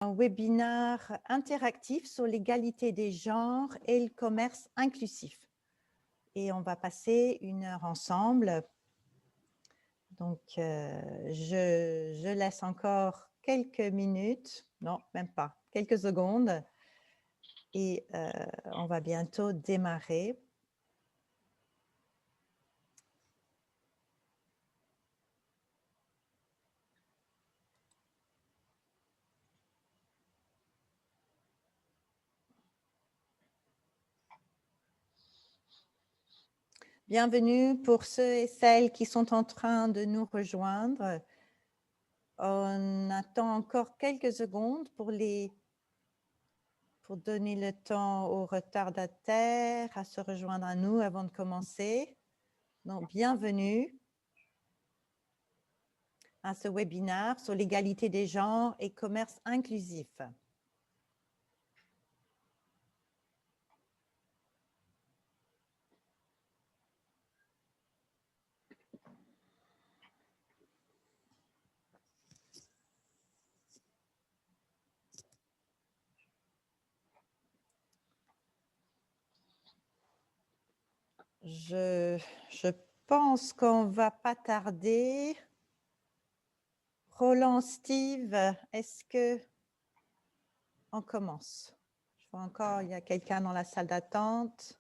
Un webinaire interactif sur l'égalité des genres et le commerce inclusif. Et on va passer 1 heure ensemble. Donc, je laisse encore quelques minutes, non, même pas, quelques secondes. Et on va bientôt démarrer. Bienvenue pour ceux et celles qui sont en train de nous rejoindre. On attend encore quelques secondes pour donner le temps aux retardataires à se rejoindre à nous avant de commencer. Donc, bienvenue à ce webinaire sur l'égalité des genres et commerce inclusif. Je pense qu'on ne va pas tarder. Roland, Steve, est-ce qu'on commence? Je vois encore, il y a quelqu'un dans la salle d'attente.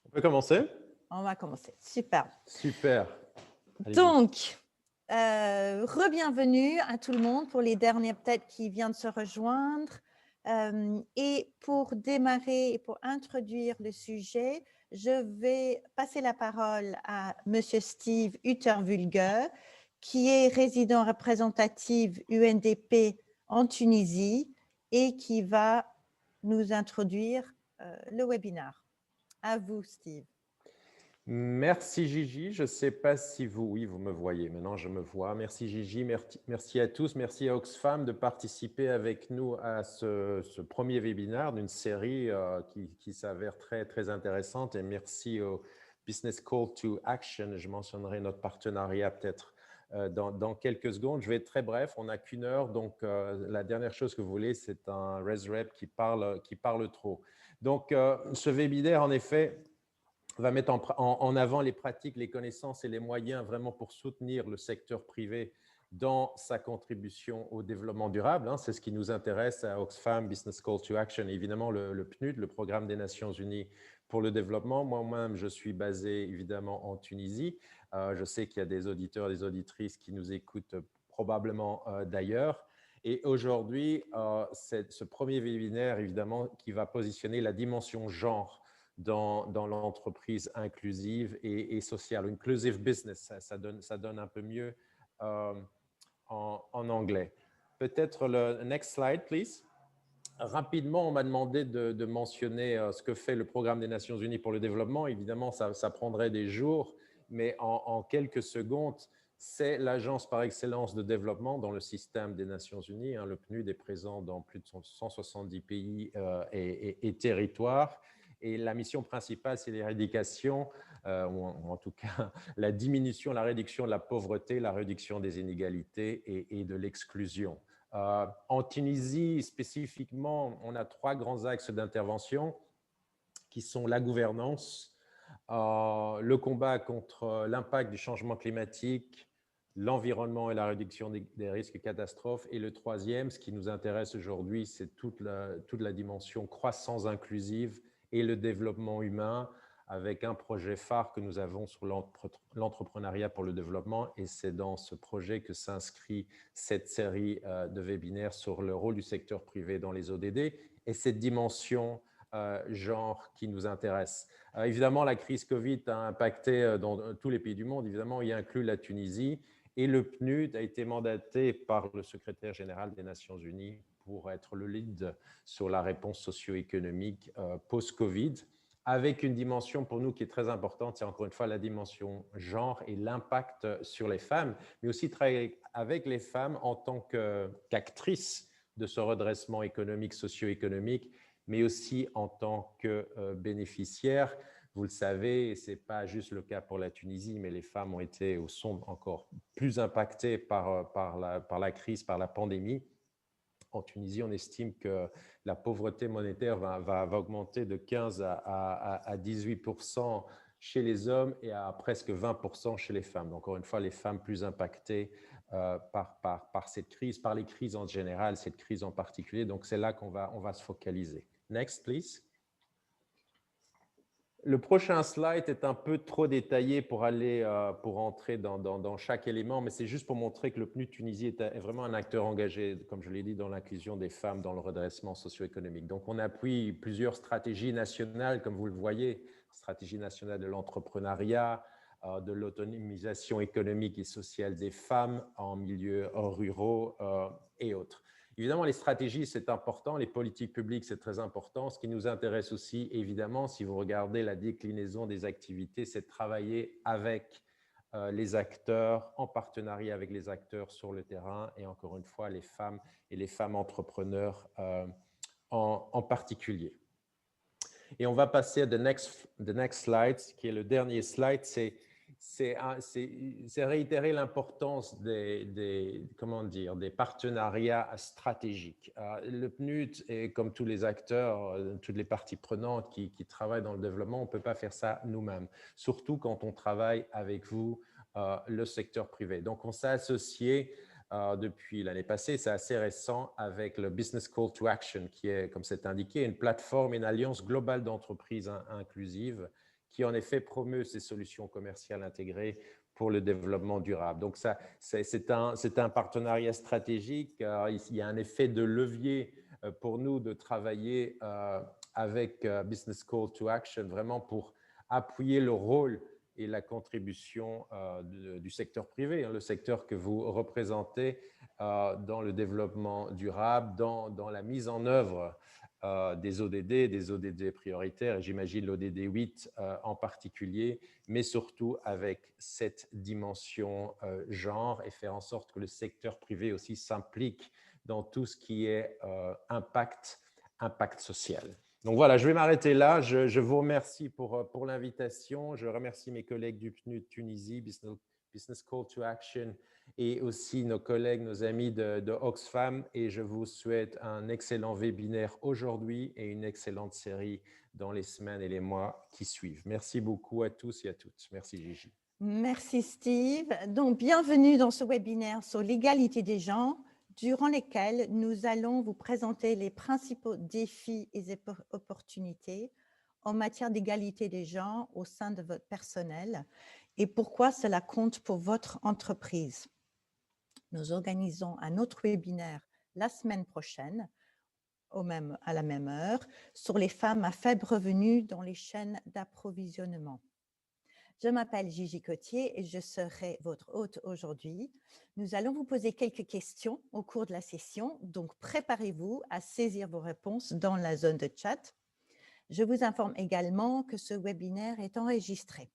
On peut commencer? On va commencer. Super. Super. Donc, re-bienvenue à tout le monde pour les derniers peut-être qui viennent de se rejoindre. Et pour démarrer et pour introduire le sujet, je vais passer la parole à Monsieur Steve Utterwulger, qui est résident représentatif UNDP en Tunisie et qui va nous introduire le webinaire. À vous, Steve. Merci Gigi. Je ne sais pas si oui, vous me voyez. Maintenant, je me vois. Merci Gigi. Merci à tous. Merci à Oxfam de participer avec nous à ce premier webinaire d'une série qui s'avère très, très intéressante. Et merci au Business Call to Action. Je mentionnerai notre partenariat peut-être dans quelques secondes. Je vais être très bref. On n'a qu'1 heure. Donc, la dernière chose que vous voulez, c'est un ResRep qui parle trop. Donc, ce webinaire, en effet, va mettre en avant les pratiques, les connaissances et les moyens vraiment pour soutenir le secteur privé dans sa contribution au développement durable. C'est ce qui nous intéresse à Oxfam Business Call to Action et évidemment le PNUD, le Programme des Nations Unies pour le développement. Moi-même, je suis basé évidemment en Tunisie. Je sais qu'il y a des auditeurs et des auditrices qui nous écoutent probablement d'ailleurs. Et aujourd'hui, c'est ce premier webinaire, évidemment, qui va positionner la dimension genre dans l'entreprise inclusive et sociale. Inclusive business, ça donne un peu mieux en anglais. Peut-être le next slide, please. Rapidement, on m'a demandé de mentionner ce que fait le Programme des Nations Unies pour le développement. Évidemment, ça prendrait des jours, mais en quelques secondes, c'est l'agence par excellence de développement dans le système des Nations Unies. Le PNUD est présent dans plus de 170 pays et territoires. Et la mission principale, c'est l'éradication, ou en tout cas la diminution, la réduction de la pauvreté, la réduction des inégalités et de l'exclusion. En Tunisie, spécifiquement, on a 3 grands axes d'intervention qui sont la gouvernance, le combat contre l'impact du changement climatique, l'environnement et la réduction des risques et catastrophes. Et le troisième, ce qui nous intéresse aujourd'hui, c'est toute la dimension croissance inclusive et le développement humain, avec un projet phare que nous avons sur l'entrepreneuriat pour le développement. Et c'est dans ce projet que s'inscrit cette série de webinaires sur le rôle du secteur privé dans les ODD et cette dimension genre qui nous intéresse. Évidemment, la crise Covid a impacté dans tous les pays du monde. Évidemment, y inclut la Tunisie. Et le PNUD a été mandaté par le secrétaire général des Nations Unies pour être le lead sur la réponse socio-économique post-Covid, avec une dimension pour nous qui est très importante, c'est encore une fois la dimension genre et l'impact sur les femmes, mais aussi travailler avec les femmes en tant qu'actrices de ce redressement économique, socio-économique, mais aussi en tant que bénéficiaires Vous le savez, ce n'est pas juste le cas pour la Tunisie, mais les femmes ont été ou sont encore plus impactées par la crise, par la pandémie. En Tunisie, on estime que la pauvreté monétaire va augmenter de 15 à 18% chez les hommes et à presque 20% chez les femmes. Donc, encore une fois, les femmes plus impactées par cette crise, par les crises en général, cette crise en particulier. Donc, c'est là qu'on va se focaliser. Next, please. Le prochain slide est un peu trop détaillé pour entrer dans chaque élément, mais c'est juste pour montrer que le PNUD Tunisie est vraiment un acteur engagé, comme je l'ai dit, dans l'inclusion des femmes dans le redressement socio-économique. Donc, on appuie plusieurs stratégies nationales, comme vous le voyez, stratégie nationale de l'entrepreneuriat, de l'autonomisation économique et sociale des femmes en milieux ruraux et autres. Évidemment, les stratégies, c'est important. Les politiques publiques, c'est très important. Ce qui nous intéresse aussi, évidemment, si vous regardez la déclinaison des activités, c'est de travailler avec les acteurs, en partenariat avec les acteurs sur le terrain et encore une fois, les femmes et les femmes entrepreneurs en particulier. Et on va passer à the next slide, qui est le dernier slide. C'est réitérer l'importance des partenariats stratégiques. Le PNUD, et comme tous les acteurs, toutes les parties prenantes qui travaillent dans le développement, on ne peut pas faire ça nous-mêmes, surtout quand on travaille avec vous, le secteur privé. Donc, on s'est associé depuis l'année passée, c'est assez récent, avec le Business Call to Action, qui est, comme c'est indiqué, une plateforme, une alliance globale d'entreprises inclusives qui, en effet, promeut ces solutions commerciales intégrées pour le développement durable. Donc, c'est un partenariat stratégique. Il y a un effet de levier pour nous de travailler avec Business Call to Action, vraiment pour appuyer le rôle et la contribution du secteur privé, le secteur que vous représentez dans le développement durable, dans la mise en œuvre des ODD prioritaires, et j'imagine l'ODD 8 en particulier, mais surtout avec cette dimension genre et faire en sorte que le secteur privé aussi s'implique dans tout ce qui est impact social. Donc voilà, je vais m'arrêter là. Je vous remercie pour l'invitation. Je remercie mes collègues du PNUD Tunisie, Business Call to Action, et aussi nos collègues, nos amis de Oxfam. Et je vous souhaite un excellent webinaire aujourd'hui et une excellente série dans les semaines et les mois qui suivent. Merci beaucoup à tous et à toutes. Merci Gigi. Merci Steve. Donc, bienvenue dans ce webinaire sur l'égalité des genres, durant lesquels nous allons vous présenter les principaux défis et opportunités en matière d'égalité des genres au sein de votre personnel et pourquoi cela compte pour votre entreprise. Nous organisons un autre webinaire la semaine prochaine, à la même heure, sur les femmes à faible revenu dans les chaînes d'approvisionnement. Je m'appelle Gigi Cotier et je serai votre hôte aujourd'hui. Nous allons vous poser quelques questions au cours de la session, donc préparez-vous à saisir vos réponses dans la zone de chat. Je vous informe également que ce webinaire est enregistré.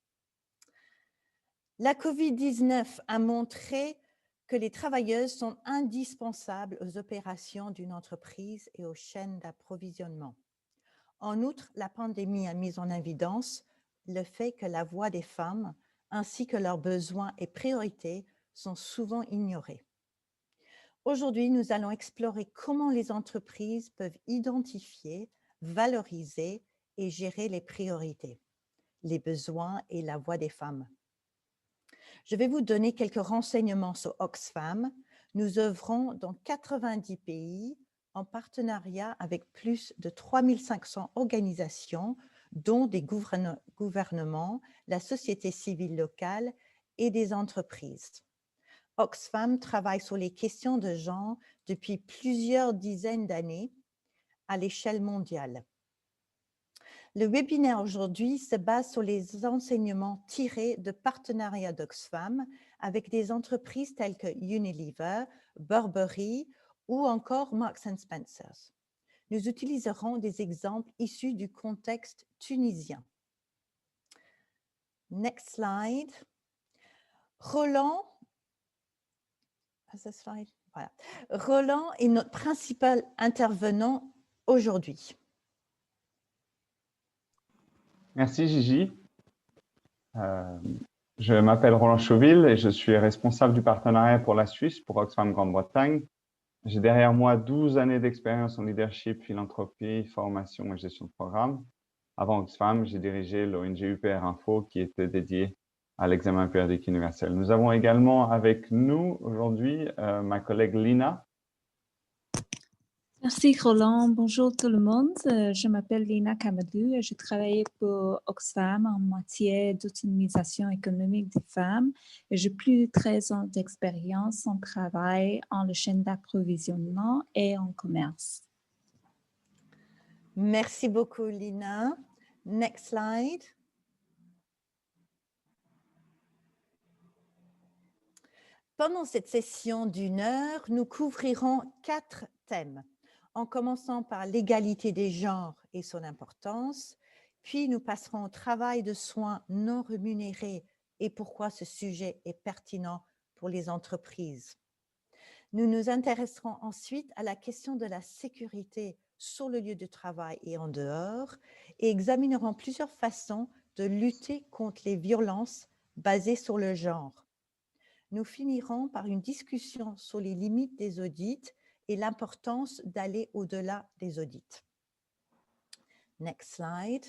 La COVID-19 a montré que les travailleuses sont indispensables aux opérations d'une entreprise et aux chaînes d'approvisionnement. En outre, la pandémie a mis en évidence le fait que la voix des femmes ainsi que leurs besoins et priorités sont souvent ignorés. Aujourd'hui, nous allons explorer comment les entreprises peuvent identifier, valoriser et gérer les priorités, les besoins et la voix des femmes. Je vais vous donner quelques renseignements sur Oxfam. Nous œuvrons dans 90 pays en partenariat avec plus de 3500 organisations, dont des gouvernements, la société civile locale et des entreprises. Oxfam travaille sur les questions de genre depuis plusieurs dizaines d'années à l'échelle mondiale. Le webinaire aujourd'hui se base sur les enseignements tirés de partenariats d'Oxfam avec des entreprises telles que Unilever, Burberry ou encore Marks & Spencer. Nous utiliserons des exemples issus du contexte tunisien. Next slide. Roland est notre principal intervenant aujourd'hui. Merci Gigi. Je m'appelle Roland Chauville et je suis responsable du partenariat pour la Suisse pour Oxfam Grande-Bretagne. J'ai derrière moi 12 années d'expérience en leadership, philanthropie, formation et gestion de programme. Avant Oxfam, j'ai dirigé l'ONG UPR Info qui était dédiée à l'examen périodique universel. Nous avons également avec nous aujourd'hui ma collègue Lina. Merci Roland. Bonjour tout le monde. Je m'appelle Lina Kamadou et je travaille pour Oxfam en matière d'autonomisation économique des femmes et j'ai plus de 13 ans d'expérience en travail en chaîne d'approvisionnement et en commerce. Merci beaucoup, Lina. Next slide. Pendant cette session d'1 heure, nous couvrirons 4 thèmes, en commençant par l'égalité des genres et son importance, puis nous passerons au travail de soins non rémunérés et pourquoi ce sujet est pertinent pour les entreprises. Nous nous intéresserons ensuite à la question de la sécurité sur le lieu de travail et en dehors et examinerons plusieurs façons de lutter contre les violences basées sur le genre. Nous finirons par une discussion sur les limites des audits et l'importance d'aller au-delà des audits. Next slide.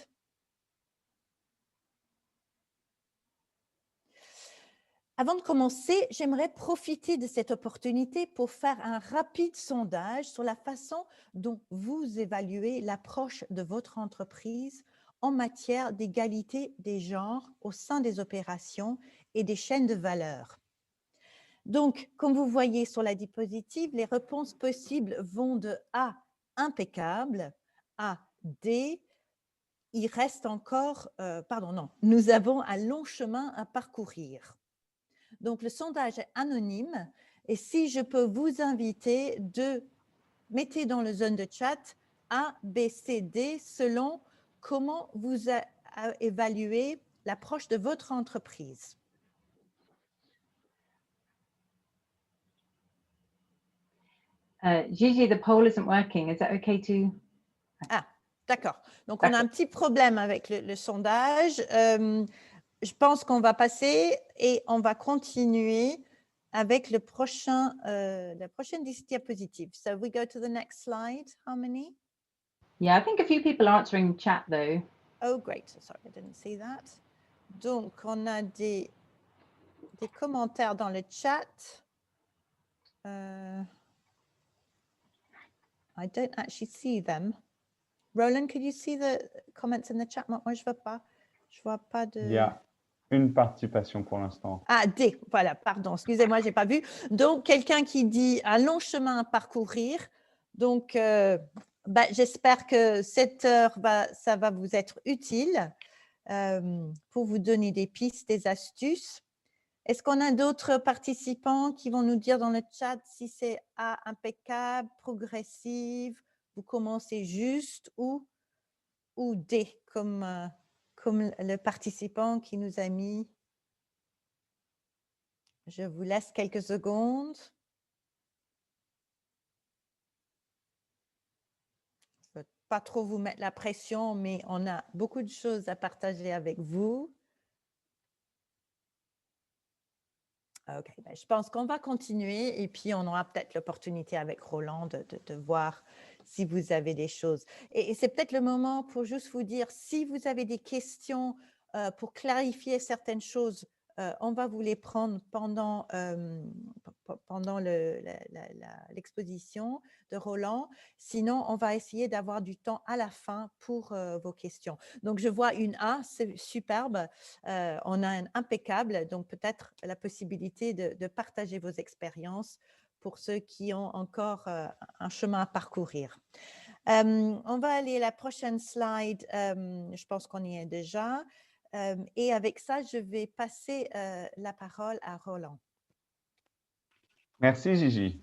Avant de commencer, j'aimerais profiter de cette opportunité pour faire un rapide sondage sur la façon dont vous évaluez l'approche de votre entreprise en matière d'égalité des genres au sein des opérations et des chaînes de valeur. Donc, comme vous voyez sur la diapositive, les réponses possibles vont de A, impeccable, à D, il reste encore, nous avons un long chemin à parcourir. Donc, le sondage est anonyme et si je peux vous inviter de mettre dans le zone de chat A, B, C, D selon comment vous évaluez l'approche de votre entreprise. Gigi, the poll isn't working. Is that okay to... Ah, d'accord. Donc, on a un petit problème avec le sondage. Je pense qu'on va passer et on va continuer avec la prochaine diapositive. So, we go to the next slide. How many? Yeah, I think a few people are answering chat though. Oh, great. Sorry, I didn't see that. Donc, on a des commentaires dans le chat. I don't actually see them. Roland, could you see the comments in the chat? Moi, je vois pas de... Il y a une participation pour l'instant. Ah, D, voilà, pardon, excusez-moi, je n'ai pas vu. Donc, quelqu'un qui dit un long chemin à parcourir. Donc, j'espère que cette heure, ça va vous être utile pour vous donner des pistes, des astuces. Est-ce qu'on a d'autres participants qui vont nous dire dans le chat si c'est A, impeccable, progressive, vous commencez juste ou D, comme le participant qui nous a mis. Je vous laisse quelques secondes. Je ne veux pas trop vous mettre la pression, mais on a beaucoup de choses à partager avec vous. Ok, je pense qu'on va continuer et puis on aura peut-être l'opportunité avec Roland de voir si vous avez des choses. Et c'est peut-être le moment pour juste vous dire, si vous avez des questions pour clarifier certaines choses, on va vous les prendre pendant l'exposition de Roland. Sinon, on va essayer d'avoir du temps à la fin pour vos questions. Donc, je vois une A, c'est superbe. On a un impeccable, donc peut-être la possibilité de partager vos expériences pour ceux qui ont encore un chemin à parcourir. On va aller à la prochaine slide. Je pense qu'on y est déjà. Et avec ça, je vais passer la parole à Roland. Merci Gigi.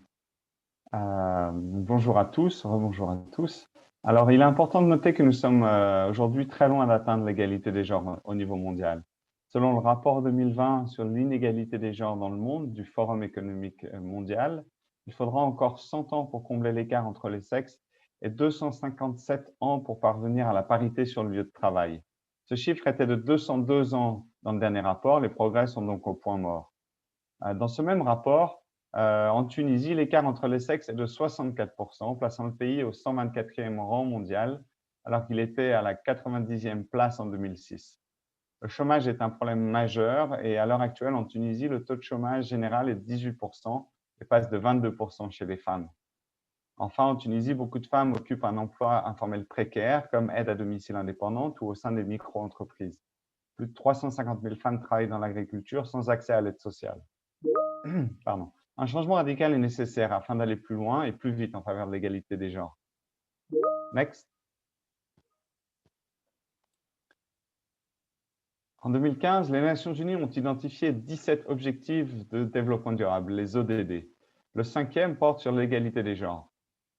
Bonjour à tous, rebonjour à tous. Alors, il est important de noter que nous sommes aujourd'hui très loin d'atteindre l'égalité des genres au niveau mondial. Selon le rapport 2020 sur l'inégalité des genres dans le monde du Forum économique mondial, il faudra encore 100 ans pour combler l'écart entre les sexes et 257 ans pour parvenir à la parité sur le lieu de travail. Ce chiffre était de 202 ans dans le dernier rapport. Les progrès sont donc au point mort. Dans ce même rapport, en Tunisie, l'écart entre les sexes est de 64%, plaçant le pays au 124e rang mondial, alors qu'il était à la 90e place en 2006. Le chômage est un problème majeur et à l'heure actuelle, en Tunisie, le taux de chômage général est de 18% et passe de 22% chez les femmes. Enfin, en Tunisie, beaucoup de femmes occupent un emploi informel précaire, comme aide à domicile indépendante ou au sein des micro-entreprises. Plus de 350 000 femmes travaillent dans l'agriculture sans accès à l'aide sociale. Pardon. Un changement radical est nécessaire afin d'aller plus loin et plus vite en faveur de l'égalité des genres. Next. En 2015, les Nations Unies ont identifié 17 objectifs de développement durable, les ODD. Le 5e porte sur l'égalité des genres.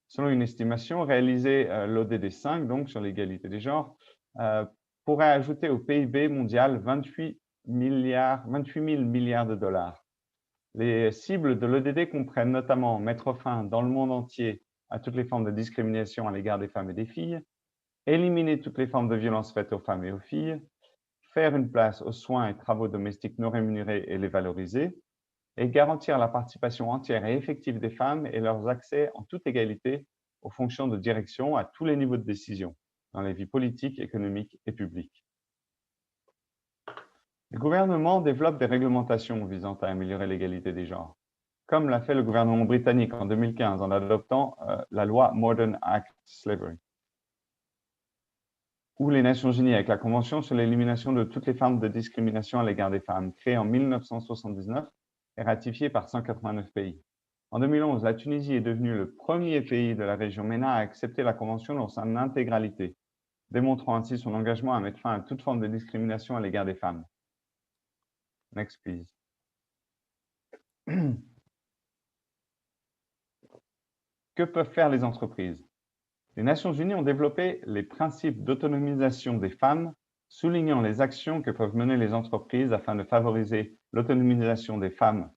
Selon une estimation réalisée, l'ODD 5, donc sur l'égalité des genres, pourrait ajouter au PIB mondial 28 000 milliards de dollars. Les cibles de l'ODD comprennent notamment mettre fin dans le monde entier à toutes les formes de discrimination à l'égard des femmes et des filles, éliminer toutes les formes de violences faites aux femmes et aux filles, faire une place aux soins et travaux domestiques non rémunérés et les valoriser, et garantir la participation entière et effective des femmes et leur accès en toute égalité aux fonctions de direction à tous les niveaux de décision, dans les vies politiques, économiques et publiques. Les gouvernements développent des réglementations visant à améliorer l'égalité des genres, comme l'a fait le gouvernement britannique en 2015 en adoptant la loi Modern Act Slavery, ou les Nations Unies avec la Convention sur l'élimination de toutes les formes de discrimination à l'égard des femmes, créée en 1979 et ratifiée par 189 pays. En 2011, la Tunisie est devenue le premier pays de la région MENA à accepter la Convention dans son intégralité, démontrant ainsi son engagement à mettre fin à toute forme de discrimination à l'égard des femmes. Next, please. Que peuvent faire les entreprises? Les Nations Unies ont développé les principes d'autonomisation des femmes, soulignant les actions que peuvent mener les entreprises afin de favoriser l'autonomisation des femmes.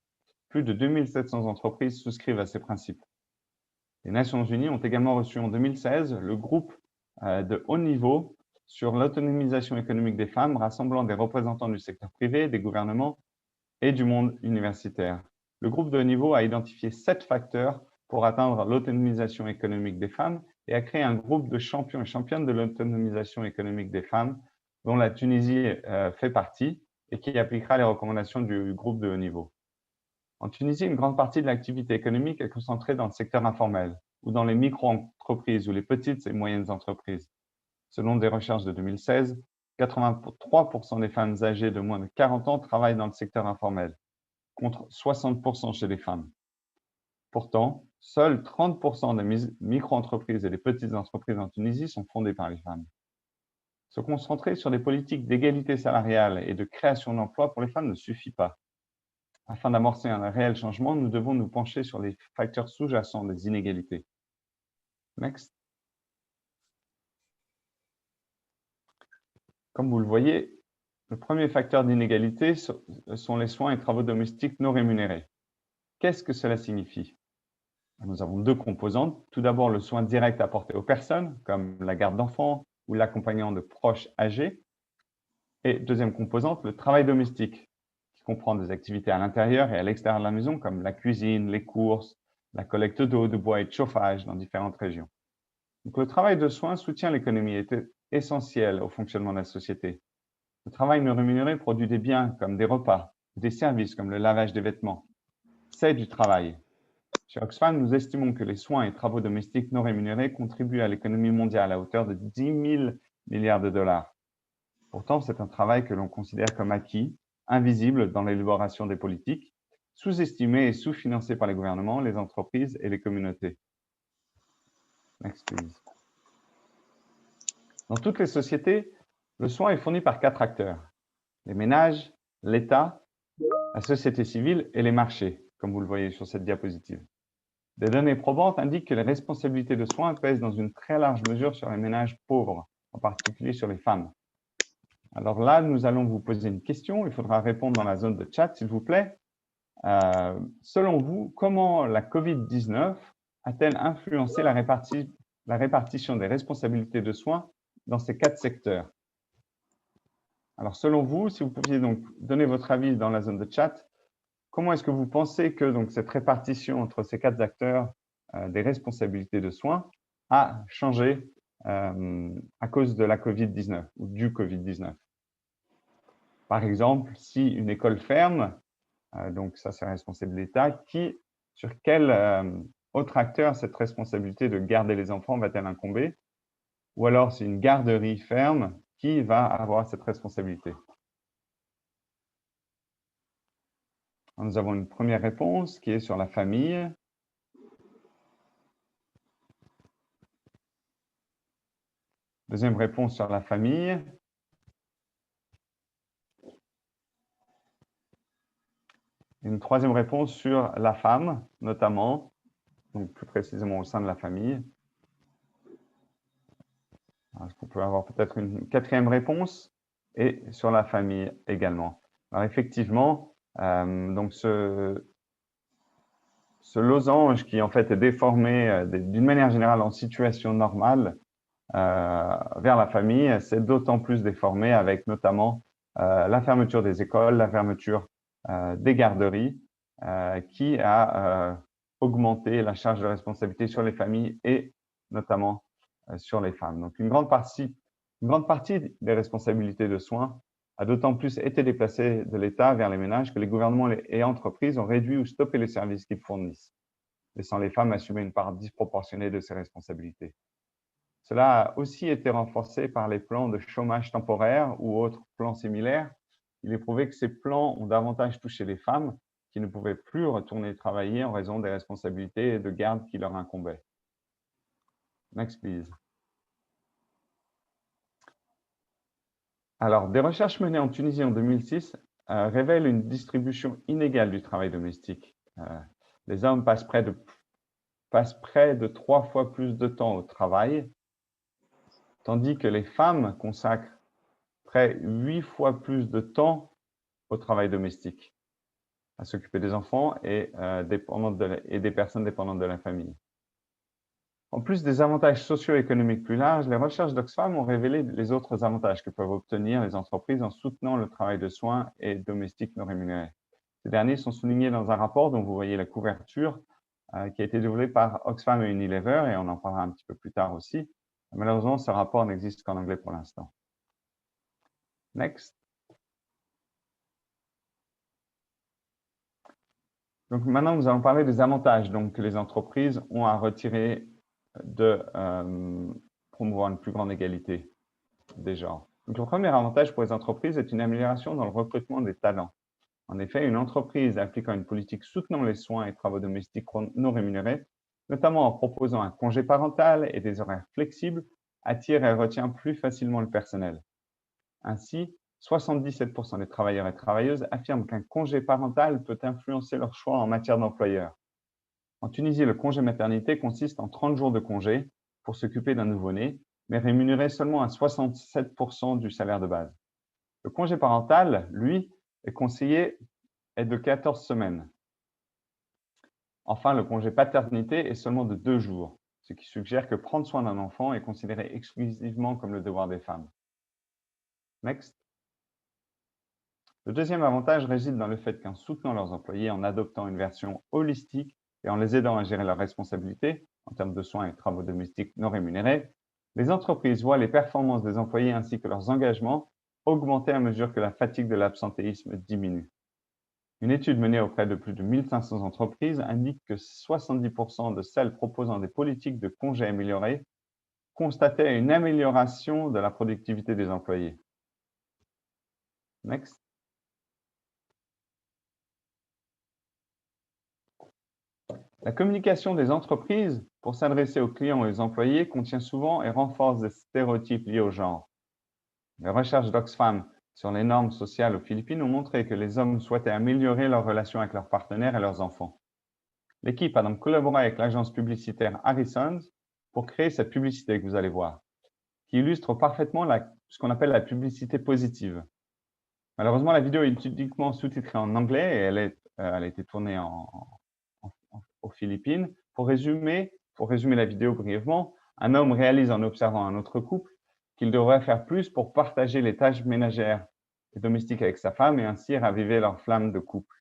Plus de 2700 entreprises souscrivent à ces principes. Les Nations Unies ont également reçu en 2016 le groupe de haut niveau sur l'autonomisation économique des femmes, rassemblant des représentants du secteur privé, des gouvernements et du monde universitaire. Le groupe de haut niveau a identifié 7 facteurs pour atteindre l'autonomisation économique des femmes et a créé un groupe de champions et championnes de l'autonomisation économique des femmes, dont la Tunisie fait partie et qui appliquera les recommandations du groupe de haut niveau. En Tunisie, une grande partie de l'activité économique est concentrée dans le secteur informel ou dans les micro-entreprises ou les petites et moyennes entreprises. Selon des recherches de 2016, 83% des femmes âgées de moins de 40 ans travaillent dans le secteur informel, contre 60% chez les femmes. Pourtant, seuls 30% des micro-entreprises et des petites entreprises en Tunisie sont fondées par les femmes. Se concentrer sur des politiques d'égalité salariale et de création d'emplois pour les femmes ne suffit pas. Afin d'amorcer un réel changement, nous devons nous pencher sur les facteurs sous-jacents des inégalités. Next. Comme vous le voyez, le premier facteur d'inégalité sont les soins et travaux domestiques non rémunérés. Qu'est-ce que cela signifie? Nous avons 2 composantes. Tout d'abord, le soin direct apporté aux personnes, comme la garde d'enfants ou l'accompagnement de proches âgés. Et deuxième composante, le travail domestique, qui comprend des activités à l'intérieur et à l'extérieur de la maison, comme la cuisine, les courses, la collecte d'eau, de bois et de chauffage dans différentes régions. Donc, le travail de soins soutient l'économie et est essentiel au fonctionnement de la société. Le travail non rémunéré produit des biens comme des repas, des services comme le lavage des vêtements. C'est du travail. Chez Oxfam, nous estimons que les soins et travaux domestiques non rémunérés contribuent à l'économie mondiale à hauteur de 10 000 milliards de dollars. Pourtant, c'est un travail que l'on considère comme acquis, invisible dans l'élaboration des politiques, sous-estimé et sous-financé par les gouvernements, les entreprises et les communautés. Next, please. Dans toutes les sociétés, le soin est fourni par 4 acteurs: les ménages, l'État, la société civile et les marchés, comme vous le voyez sur cette diapositive. Des données probantes indiquent que les responsabilités de soins pèsent dans une très large mesure sur les ménages pauvres, en particulier sur les femmes. Alors là, nous allons vous poser une question. Il faudra répondre dans la zone de chat, s'il vous plaît. Selon vous, comment la COVID-19 a-t-elle influencé la répartition des responsabilités de soins dans ces 4 secteurs? Alors, selon vous, si vous pouviez donc donner votre avis dans la zone de chat, comment est-ce que vous pensez que donc, cette répartition entre ces 4 acteurs des responsabilités de soins a changé à cause de la COVID-19 ou du COVID-19? Par exemple, si une école ferme, donc ça c'est la responsabilité de l'État, sur quel autre acteur cette responsabilité de garder les enfants va-t-elle incomber? Ou alors si une garderie ferme, qui va avoir cette responsabilité? Nous avons une première réponse qui est sur la famille. Deuxième réponse sur la famille. Une troisième réponse sur la femme, notamment, donc plus précisément au sein de la famille. Est-ce qu'on peut avoir peut-être une quatrième réponse? Et sur la famille également. Alors effectivement, donc ce losange qui en fait est déformé d'une manière générale en situation normale vers la famille, c'est d'autant plus déformé avec notamment la fermeture des écoles, la fermeture des garderies, qui a augmenté la charge de responsabilité sur les familles et notamment sur les femmes. Donc une grande partie des responsabilités de soins a d'autant plus été déplacée de l'État vers les ménages que les gouvernements et entreprises ont réduit ou stoppé les services qu'ils fournissent, laissant les femmes assumer une part disproportionnée de ces responsabilités. Cela a aussi été renforcé par les plans de chômage temporaire ou autres plans similaires. Il est prouvé que ces plans ont davantage touché les femmes qui ne pouvaient plus retourner travailler en raison des responsabilités de garde qui leur incombaient. Next, please. Alors, des recherches menées en Tunisie en 2006 révèlent une distribution inégale du travail domestique. Les hommes passent près de 3 fois plus de temps au travail, tandis que les femmes consacrent près 8 fois plus de temps au travail domestique, à s'occuper des enfants et des personnes dépendantes de la famille. En plus des avantages socio-économiques plus larges, les recherches d'Oxfam ont révélé les autres avantages que peuvent obtenir les entreprises en soutenant le travail de soins et domestique non rémunéré. Ces derniers sont soulignés dans un rapport dont vous voyez la couverture, qui a été développé par Oxfam et Unilever, et on en parlera un petit peu plus tard aussi. Malheureusement, ce rapport n'existe qu'en anglais pour l'instant. Next. Donc maintenant, nous allons parler des avantages que les entreprises ont à retirer de promouvoir une plus grande égalité des genres. Donc, le premier avantage pour les entreprises est une amélioration dans le recrutement des talents. En effet, une entreprise appliquant une politique soutenant les soins et travaux domestiques non rémunérés, notamment en proposant un congé parental et des horaires flexibles, attire et retient plus facilement le personnel. Ainsi, 77% des travailleurs et travailleuses affirment qu'un congé parental peut influencer leur choix en matière d'employeur. En Tunisie, le congé maternité consiste en 30 jours de congé pour s'occuper d'un nouveau-né, mais rémunéré seulement à 67% du salaire de base. Le congé parental, lui, est de 14 semaines. Enfin, le congé paternité est seulement de 2 jours, ce qui suggère que prendre soin d'un enfant est considéré exclusivement comme le devoir des femmes. Next. Le deuxième avantage réside dans le fait qu'en soutenant leurs employés, en adoptant une version holistique et en les aidant à gérer leurs responsabilités en termes de soins et travaux domestiques non rémunérés, les entreprises voient les performances des employés ainsi que leurs engagements augmenter à mesure que la fatigue de l'absentéisme diminue. Une étude menée auprès de plus de 1500 entreprises indique que 70% de celles proposant des politiques de congés améliorées constataient une amélioration de la productivité des employés. Next. La communication des entreprises pour s'adresser aux clients et aux employés contient souvent et renforce des stéréotypes liés au genre. Les recherches d'Oxfam sur les normes sociales aux Philippines ont montré que les hommes souhaitaient améliorer leurs relations avec leurs partenaires et leurs enfants. L'équipe a donc collaboré avec l'agence publicitaire Harrisons pour créer cette publicité que vous allez voir, qui illustre parfaitement ce qu'on appelle la publicité positive. Malheureusement, la vidéo est uniquement sous-titrée en anglais et elle a été tournée aux Philippines. Pour résumer la vidéo brièvement, un homme réalise en observant un autre couple qu'il devrait faire plus pour partager les tâches ménagères et domestique avec sa femme et ainsi raviver leur flamme de couple.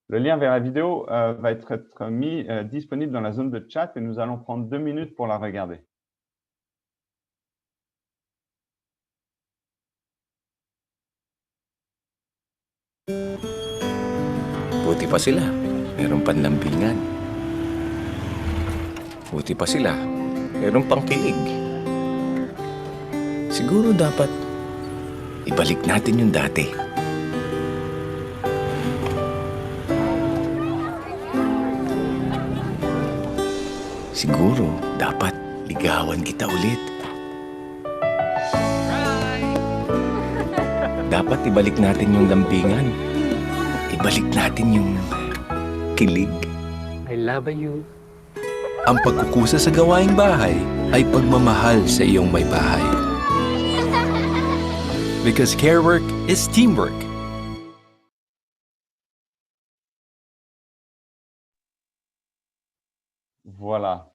Le lien vers la vidéo va être mis disponible dans la zone de chat et nous allons prendre 2 minutes pour la regarder. Buti pa sila, meron panlambingan. Buti pa sila, meron pang kilig. Siguro dapat ibalik natin yung dati. Siguro dapat ligawan kita ulit. Dapat ibalik natin yung lambingan. Ibalik natin yung kilig. I love you. Ang pagkukusa sa gawaing bahay ay pagmamahal sa iyong may bahay. Because care work is teamwork. Voilà.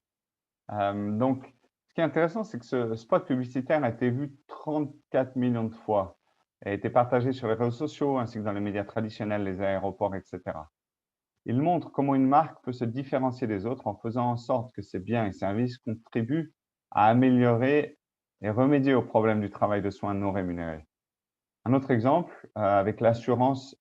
Donc, ce qui est intéressant, c'est que ce spot publicitaire a été vu 34 millions de fois et a été partagé sur les réseaux sociaux ainsi que dans les médias traditionnels, les aéroports, etc. Il montre comment une marque peut se différencier des autres en faisant en sorte que ses biens et services contribuent à améliorer et remédier aux problèmes du travail de soins non rémunérés. Un autre exemple, avec l'assurance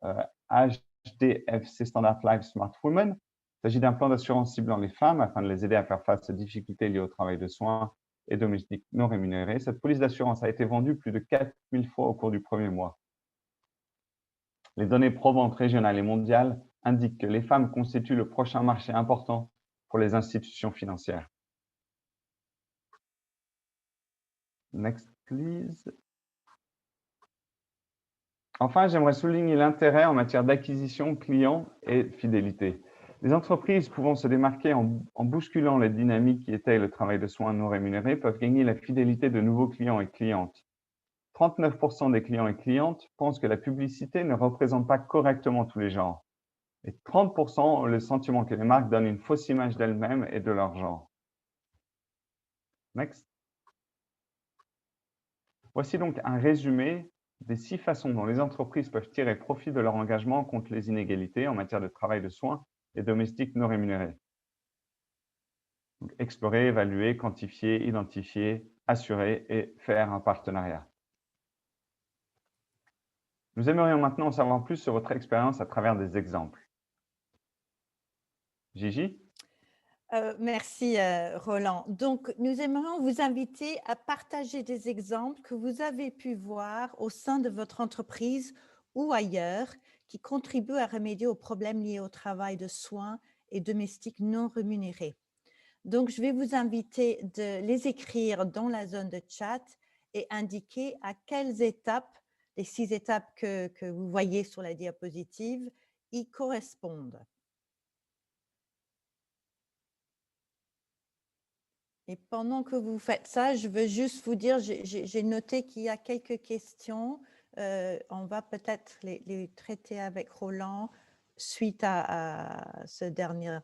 HDFC Standard Life Smart Women, il s'agit d'un plan d'assurance ciblant les femmes afin de les aider à faire face aux difficultés liées au travail de soins et domestiques non rémunérés. Cette police d'assurance a été vendue plus de 4000 fois au cours du premier mois. Les données pro-vente régionales et mondiales indiquent que les femmes constituent le prochain marché important pour les institutions financières. Next, please. Enfin, j'aimerais souligner l'intérêt en matière d'acquisition client et fidélité. Les entreprises pouvant se démarquer en bousculant les dynamiques qui étayent le travail de soins non rémunérés peuvent gagner la fidélité de nouveaux clients et clientes. 39% des clients et clientes pensent que la publicité ne représente pas correctement tous les genres. Et 30% ont le sentiment que les marques donnent une fausse image d'elles-mêmes et de leur genre. Next. Voici donc un résumé des 6 façons dont les entreprises peuvent tirer profit de leur engagement contre les inégalités en matière de travail de soins et domestiques non rémunérés. Donc, explorer, évaluer, quantifier, identifier, assurer et faire un partenariat. Nous aimerions maintenant en savoir plus sur votre expérience à travers des exemples. Gigi? Merci Roland. Donc, nous aimerions vous inviter à partager des exemples que vous avez pu voir au sein de votre entreprise ou ailleurs qui contribuent à remédier aux problèmes liés au travail de soins et domestiques non rémunérés. Donc, je vais vous inviter de les écrire dans la zone de chat et indiquer à quelles étapes, les 6 étapes que vous voyez sur la diapositive, y correspondent. Et pendant que vous faites ça, je veux juste vous dire, j'ai noté qu'il y a quelques questions. On va peut-être les traiter avec Roland suite à ce dernier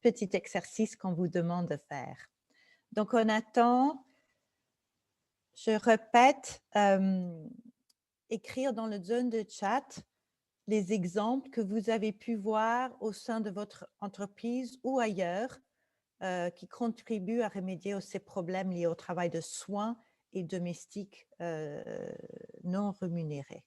petit exercice qu'on vous demande de faire. Donc, on attend, je répète, écrire dans la zone de chat les exemples que vous avez pu voir au sein de votre entreprise ou ailleurs qui contribuent à remédier à ces problèmes liés au travail de soins et domestiques non rémunérés.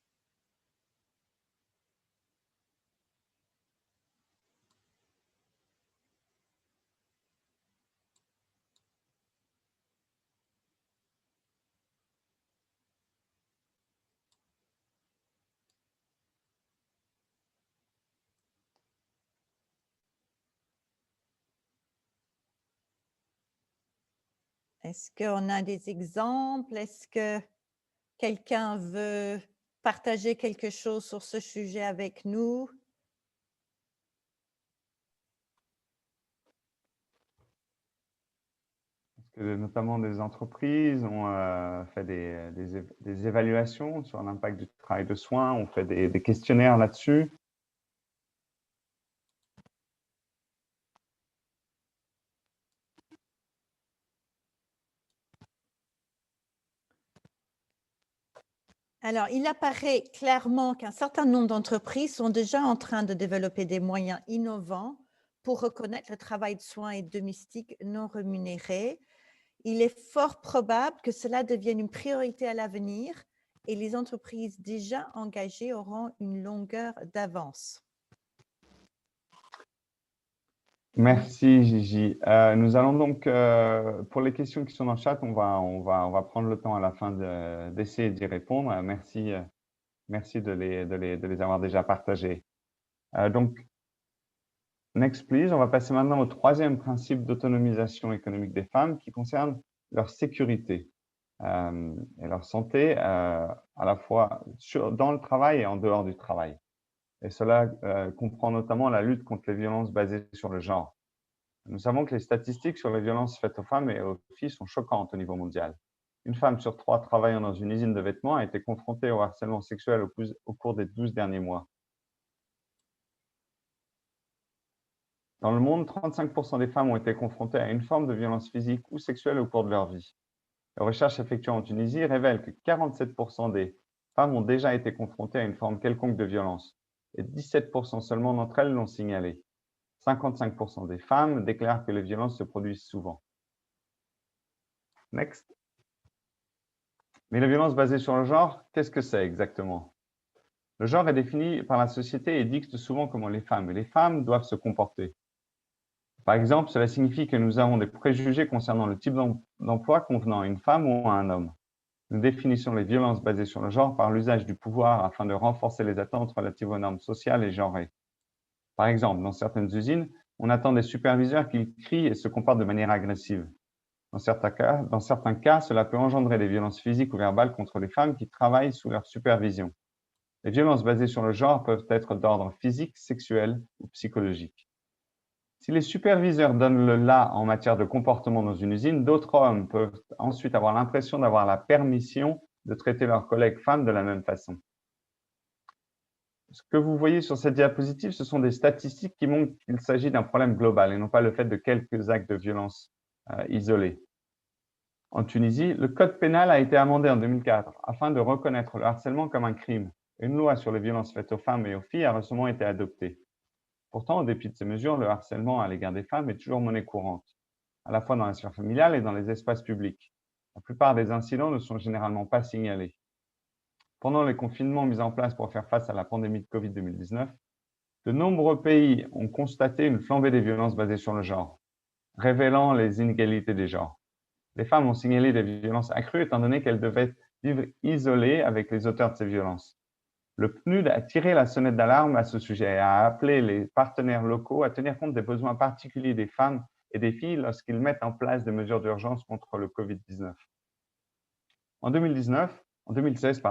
Est-ce qu'on a des exemples? Est-ce que quelqu'un veut partager quelque chose sur ce sujet avec nous? Est-ce que notamment des entreprises ont fait des évaluations sur l'impact du travail de soins, ont fait des questionnaires là-dessus? Alors, il apparaît clairement qu'un certain nombre d'entreprises sont déjà en train de développer des moyens innovants pour reconnaître le travail de soins et domestiques non rémunérés. Il est fort probable que cela devienne une priorité à l'avenir et les entreprises déjà engagées auront une longueur d'avance. Merci Gigi. Nous allons donc, pour les questions qui sont dans le chat, on va prendre le temps à la fin d'essayer d'y répondre. Merci de les avoir déjà partagées. Donc, next please, on va passer maintenant au troisième principe d'autonomisation économique des femmes qui concerne leur sécurité et leur santé à la fois dans le travail et en dehors du travail. Et cela comprend notamment la lutte contre les violences basées sur le genre. Nous savons que les statistiques sur les violences faites aux femmes et aux filles sont choquantes au niveau mondial. Une femme sur 3 travaillant dans une usine de vêtements a été confrontée au harcèlement sexuel au cours des 12 derniers mois. Dans le monde, 35% des femmes ont été confrontées à une forme de violence physique ou sexuelle au cours de leur vie. Les recherches effectuées en Tunisie révèlent que 47% des femmes ont déjà été confrontées à une forme quelconque de violence et 17% seulement d'entre elles l'ont signalé. 55% des femmes déclarent que les violences se produisent souvent. Next. Mais les violences basées sur le genre, qu'est-ce que c'est exactement? Le genre est défini par la société et dicte souvent comment les femmes et les femmes doivent se comporter. Par exemple, cela signifie que nous avons des préjugés concernant le type d'emploi convenant à une femme ou à un homme. Nous définissons les violences basées sur le genre par l'usage du pouvoir afin de renforcer les attentes relatives aux normes sociales et genrées. Par exemple, dans certaines usines, on attend des superviseurs qu'ils crient et se comportent de manière agressive. Dans certains cas, cela peut engendrer des violences physiques ou verbales contre les femmes qui travaillent sous leur supervision. Les violences basées sur le genre peuvent être d'ordre physique, sexuel ou psychologique. Si les superviseurs donnent le là en matière de comportement dans une usine, d'autres hommes peuvent ensuite avoir l'impression d'avoir la permission de traiter leurs collègues femmes de la même façon. Ce que vous voyez sur cette diapositive, ce sont des statistiques qui montrent qu'il s'agit d'un problème global et non pas le fait de quelques actes de violence isolés. En Tunisie, le code pénal a été amendé en 2004 afin de reconnaître le harcèlement comme un crime. Une loi sur les violences faites aux femmes et aux filles a récemment été adoptée. Pourtant, au dépit de ces mesures, le harcèlement à l'égard des femmes est toujours monnaie courante, à la fois dans la sphère familiale et dans les espaces publics. La plupart des incidents ne sont généralement pas signalés. Pendant les confinements mis en place pour faire face à la pandémie de Covid 2019, de nombreux pays ont constaté une flambée des violences basées sur le genre, révélant les inégalités des genres. Les femmes ont signalé des violences accrues étant donné qu'elles devaient vivre isolées avec les auteurs de ces violences. Le PNUD a tiré la sonnette d'alarme à ce sujet et a appelé les partenaires locaux à tenir compte des besoins particuliers des femmes et des filles lorsqu'ils mettent en place des mesures d'urgence contre le Covid-19. En 2016,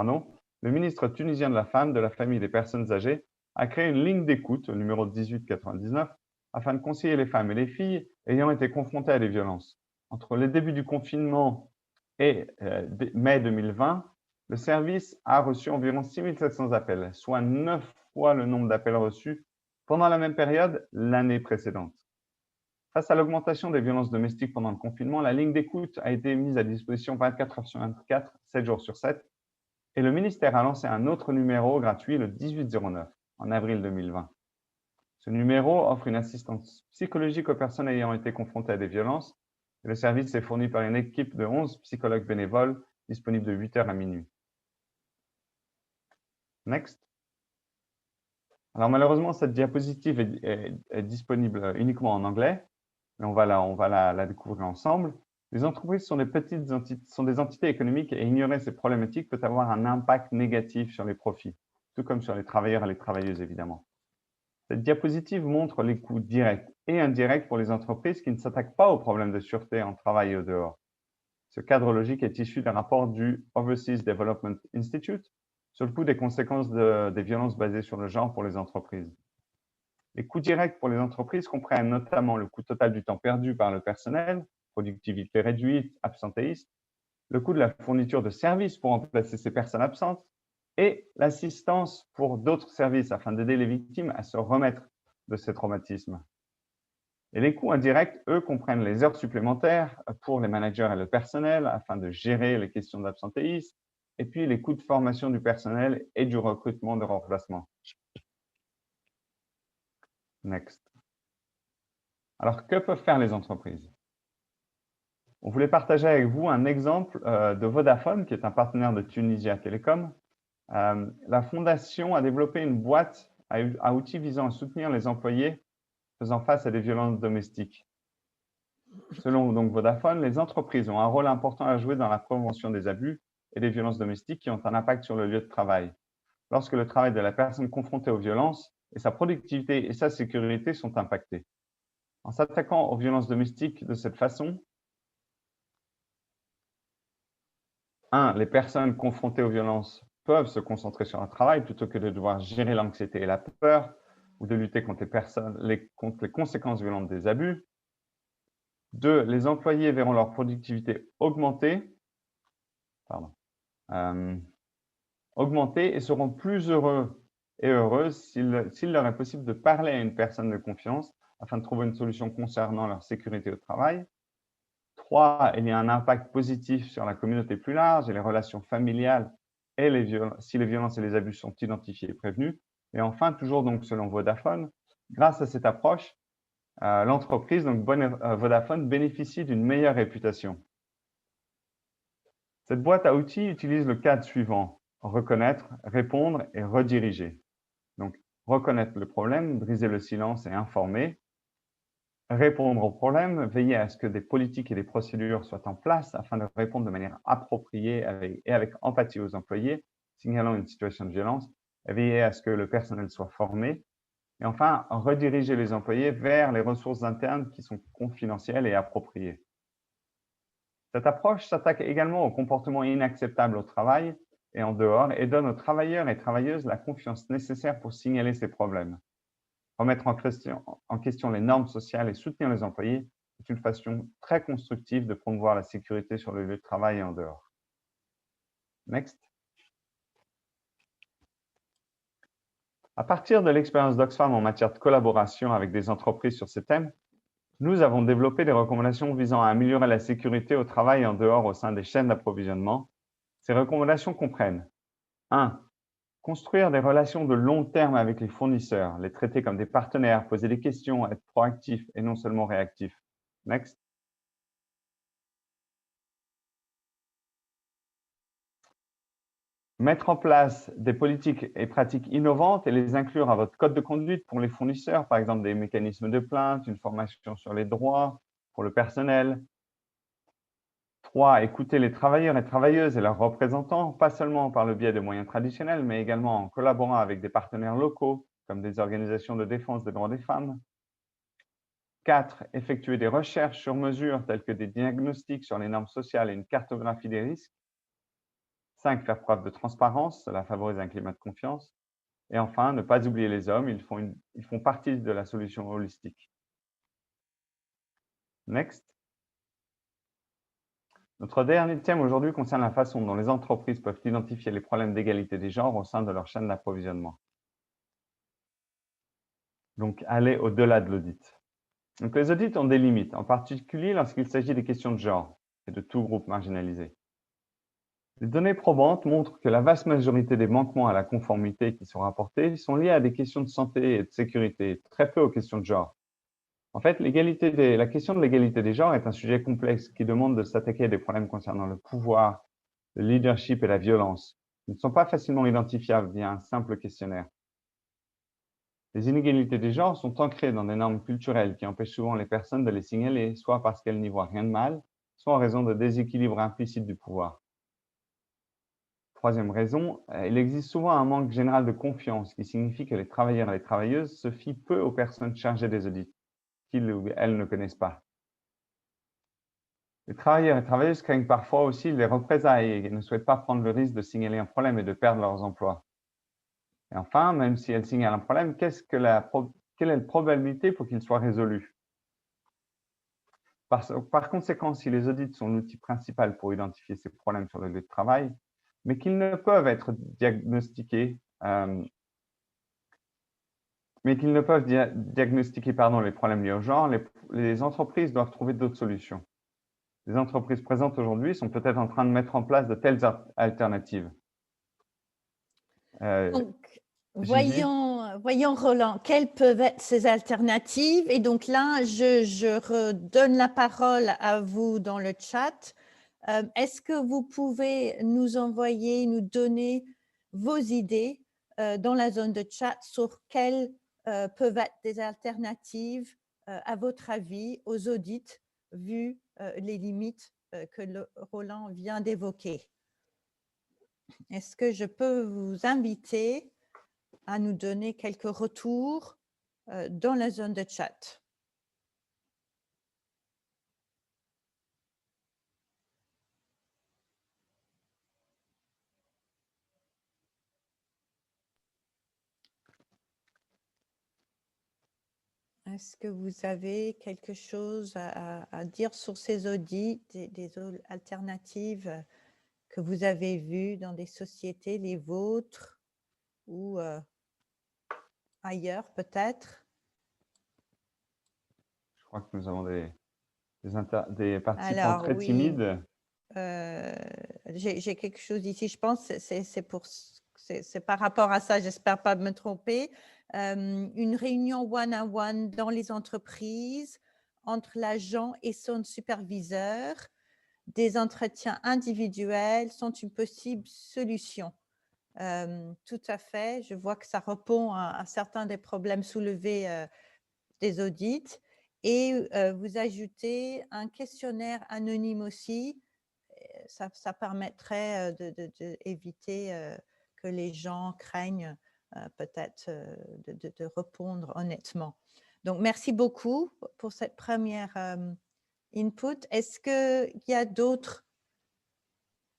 le ministre tunisien de la Femme, de la Famille et des Personnes âgées a créé une ligne d'écoute au numéro 1899 afin de conseiller les femmes et les filles ayant été confrontées à des violences. Entre les débuts du confinement et mai 2020, le service a reçu environ 6700 appels, soit 9 fois le nombre d'appels reçus pendant la même période l'année précédente. Face à l'augmentation des violences domestiques pendant le confinement, la ligne d'écoute a été mise à disposition 24 heures sur 24, 7 jours sur 7, et le ministère a lancé un autre numéro gratuit, le 1809, en avril 2020. Ce numéro offre une assistance psychologique aux personnes ayant été confrontées à des violences, et le service est fourni par une équipe de 11 psychologues bénévoles disponibles de 8 heures à minuit. Next. Alors malheureusement, cette diapositive est disponible uniquement en anglais, mais on va la découvrir ensemble. Les entreprises sont des entités économiques et ignorer ces problématiques peut avoir un impact négatif sur les profits, tout comme sur les travailleurs et les travailleuses évidemment. Cette diapositive montre les coûts directs et indirects pour les entreprises qui ne s'attaquent pas aux problèmes de sûreté en travail et au dehors. Ce cadre logique est issu d'un rapport du Overseas Development Institute sur le coût des conséquences des violences basées sur le genre pour les entreprises. Les coûts directs pour les entreprises comprennent notamment le coût total du temps perdu par le personnel, productivité réduite, absentéisme, le coût de la fourniture de services pour remplacer ces personnes absentes et l'assistance pour d'autres services afin d'aider les victimes à se remettre de ces traumatismes. Et les coûts indirects, eux, comprennent les heures supplémentaires pour les managers et le personnel afin de gérer les questions d'absentéisme, et puis les coûts de formation du personnel et du recrutement de remplacement. Next. Alors, que peuvent faire les entreprises? On voulait partager avec vous un exemple de Vodafone, qui est un partenaire de Tunisia Telecom. La fondation a développé une boîte à outils visant à soutenir les employés faisant face à des violences domestiques. Selon donc Vodafone, les entreprises ont un rôle important à jouer dans la prévention des abus et des violences domestiques qui ont un impact sur le lieu de travail. Lorsque le travail de la personne confrontée aux violences et sa productivité et sa sécurité sont impactés. En s'attaquant aux violences domestiques de cette façon, 1. Les personnes confrontées aux violences peuvent se concentrer sur un travail plutôt que de devoir gérer l'anxiété et la peur ou de lutter contre contre les conséquences violentes des abus. 2. Les employés verront leur productivité augmenter, et seront plus heureux et heureuses s'il leur est possible de parler à une personne de confiance afin de trouver une solution concernant leur sécurité au travail. 3. Il y a un impact positif sur la communauté plus large et les relations familiales et si les violences et les abus sont identifiés et prévenus. Et enfin, toujours donc selon Vodafone, grâce à cette approche, l'entreprise, donc Vodafone, bénéficie d'une meilleure réputation. Cette boîte à outils utilise le cadre suivant: reconnaître, répondre et rediriger. Donc, reconnaître le problème, briser le silence et informer. Répondre au problème, veiller à ce que des politiques et des procédures soient en place afin de répondre de manière appropriée et avec empathie aux employés, signalant une situation de violence, et veiller à ce que le personnel soit formé. Et enfin, rediriger les employés vers les ressources internes qui sont confidentielles et appropriées. Cette approche s'attaque également aux comportements inacceptables au travail et en dehors et donne aux travailleurs et travailleuses la confiance nécessaire pour signaler ces problèmes. Remettre en question les normes sociales et soutenir les employés est une façon très constructive de promouvoir la sécurité sur le lieu de travail et en dehors. Next. À partir de l'expérience d'Oxfam en matière de collaboration avec des entreprises sur ces thèmes, nous avons développé des recommandations visant à améliorer la sécurité au travail et en dehors au sein des chaînes d'approvisionnement. Ces recommandations comprennent 1. Construire des relations de long terme avec les fournisseurs, les traiter comme des partenaires, poser des questions, être proactif et non seulement réactif. Next. Mettre en place des politiques et pratiques innovantes et les inclure à votre code de conduite pour les fournisseurs, par exemple des mécanismes de plainte, une formation sur les droits pour le personnel. 3. Écouter les travailleurs et travailleuses et leurs représentants, pas seulement par le biais de moyens traditionnels, mais également en collaborant avec des partenaires locaux, comme des organisations de défense des droits des femmes. 4. Effectuer des recherches sur mesure, telles que des diagnostics sur les normes sociales et une cartographie des risques. 5. Faire preuve de transparence, cela favorise un climat de confiance. Et enfin, ne pas oublier les hommes, ils font partie de la solution holistique. Next. Notre dernier thème aujourd'hui concerne la façon dont les entreprises peuvent identifier les problèmes d'égalité des genres au sein de leur chaîne d'approvisionnement. Donc, aller au-delà de l'audit. Donc, les audits ont des limites, en particulier lorsqu'il s'agit des questions de genre et de tout groupe marginalisé. Les données probantes montrent que la vaste majorité des manquements à la conformité qui sont rapportés sont liés à des questions de santé et de sécurité, très peu aux questions de genre. En fait, la question de l'égalité des genres est un sujet complexe qui demande de s'attaquer à des problèmes concernant le pouvoir, le leadership et la violence, qui ne sont pas facilement identifiables via un simple questionnaire. Les inégalités des genres sont ancrées dans des normes culturelles qui empêchent souvent les personnes de les signaler, soit parce qu'elles n'y voient rien de mal, soit en raison de déséquilibres implicites du pouvoir. Troisième raison, il existe souvent un manque général de confiance qui signifie que les travailleurs et les travailleuses se fient peu aux personnes chargées des audits, qu'ils ou elles ne connaissent pas. Les travailleurs et travailleuses craignent parfois aussi les représailles et ne souhaitent pas prendre le risque de signaler un problème et de perdre leurs emplois. Et enfin, même si elles signalent un problème, quelle est la probabilité pour qu'il soit résolu? Par conséquent, si les audits sont l'outil principal pour identifier ces problèmes sur le lieu de travail, mais qu'ils ne peuvent être diagnostiqués, les problèmes liés au genre, les entreprises doivent trouver d'autres solutions. des entreprises présentes aujourd'hui sont peut-être en train de mettre en place de telles alternatives. Donc, Gigi? voyons Roland, quelles peuvent être ces alternatives? Et donc là, je redonne la parole à vous dans le chat. Est-ce que vous pouvez nous envoyer, nous donner vos idées dans la zone de chat sur quelles peuvent être des alternatives, à votre avis, aux audits, vu les limites que Roland vient d'évoquer? Est-ce que je peux vous inviter à nous donner quelques retours dans la zone de chat? Est-ce que vous avez quelque chose à dire sur ces audits, des alternatives que vous avez vues dans des sociétés, les vôtres ou ailleurs peut-être? Je crois que nous avons des participants Alors très oui, timides. j'ai quelque chose ici, je pense, c'est par rapport à ça, j'espère pas me tromper. Une réunion one-on-one dans les entreprises entre l'agent et son superviseur, des entretiens individuels sont une possible solution. Tout à fait, je vois que ça répond à certains des problèmes soulevés des audits. Et vous ajoutez un questionnaire anonyme aussi. Ça permettrait d'éviter que les gens craignent peut-être de répondre honnêtement. Donc, merci beaucoup pour cette première input. Est-ce qu'il y a d'autres,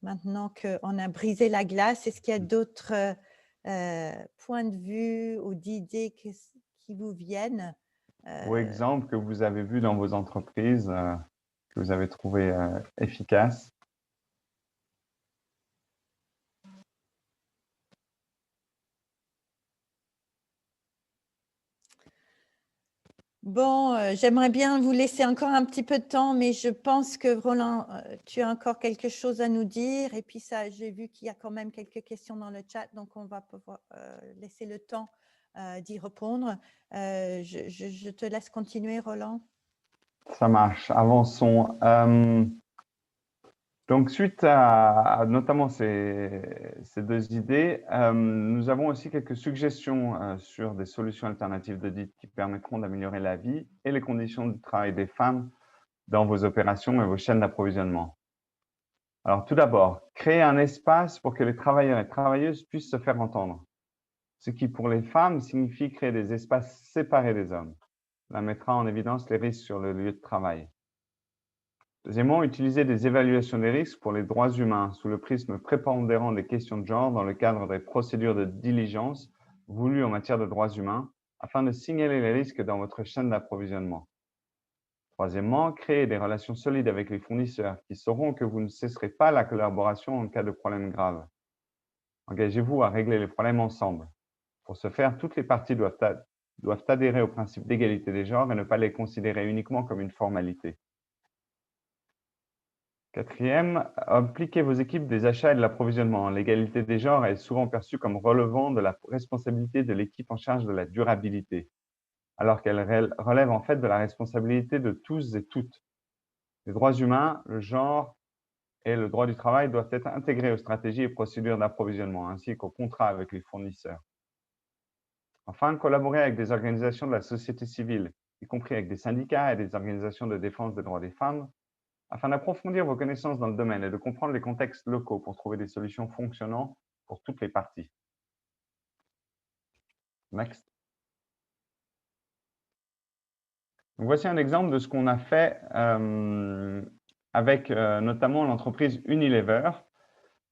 maintenant qu'on a brisé la glace, est-ce qu'il y a d'autres points de vue ou d'idées qui vous viennent? Ou exemples que vous avez vus dans vos entreprises, que vous avez trouvé efficaces? Bon, j'aimerais bien vous laisser encore un petit peu de temps, mais je pense que Roland, tu as encore quelque chose à nous dire. Et puis ça, j'ai vu qu'il y a quand même quelques questions dans le chat, donc on va pouvoir laisser le temps d'y répondre. Je te laisse continuer, Roland. Ça marche, avançons. Donc, suite à notamment ces deux idées, nous avons aussi quelques suggestions sur des solutions alternatives d'audit qui permettront d'améliorer la vie et les conditions de travail des femmes dans vos opérations et vos chaînes d'approvisionnement. Alors, tout d'abord, créer un espace pour que les travailleurs et travailleuses puissent se faire entendre, ce qui, pour les femmes, signifie créer des espaces séparés des hommes. Cela mettra en évidence les risques sur le lieu de travail. Deuxièmement, utiliser des évaluations des risques pour les droits humains sous le prisme prépondérant des questions de genre dans le cadre des procédures de diligence voulues en matière de droits humains afin de signaler les risques dans votre chaîne d'approvisionnement. Troisièmement, créer des relations solides avec les fournisseurs qui sauront que vous ne cesserez pas la collaboration en cas de problème grave. Engagez-vous à régler les problèmes ensemble. Pour ce faire, toutes les parties doivent adhérer au principe d'égalité des genres et ne pas les considérer uniquement comme une formalité. Quatrième, impliquez vos équipes des achats et de l'approvisionnement. L'égalité des genres est souvent perçue comme relevant de la responsabilité de l'équipe en charge de la durabilité, alors qu'elle relève en fait de la responsabilité de tous et toutes. Les droits humains, le genre et le droit du travail doivent être intégrés aux stratégies et procédures d'approvisionnement, ainsi qu'aux contrats avec les fournisseurs. Enfin, collaborer avec des organisations de la société civile, y compris avec des syndicats et des organisations de défense des droits des femmes, afin d'approfondir vos connaissances dans le domaine et de comprendre les contextes locaux pour trouver des solutions fonctionnantes pour toutes les parties. Next. Donc, voici un exemple de ce qu'on a fait avec notamment l'entreprise Unilever.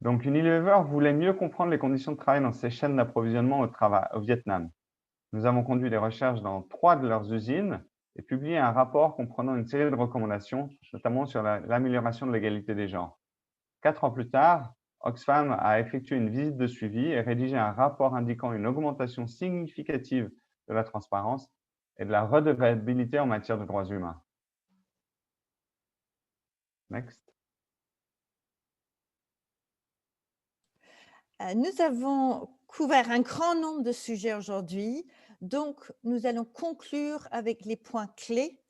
Donc, Unilever voulait mieux comprendre les conditions de travail dans ses chaînes d'approvisionnement au Vietnam. Nous avons conduit des recherches dans 3 de leurs usines et publié un rapport comprenant une série de recommandations, notamment sur l'amélioration de l'égalité des genres. 4 ans plus tard, Oxfam a effectué une visite de suivi et rédigé un rapport indiquant une augmentation significative de la transparence et de la redevabilité en matière de droits humains. Next. Nous avons couvert un grand nombre de sujets aujourd'hui, donc nous allons conclure avec les points clés,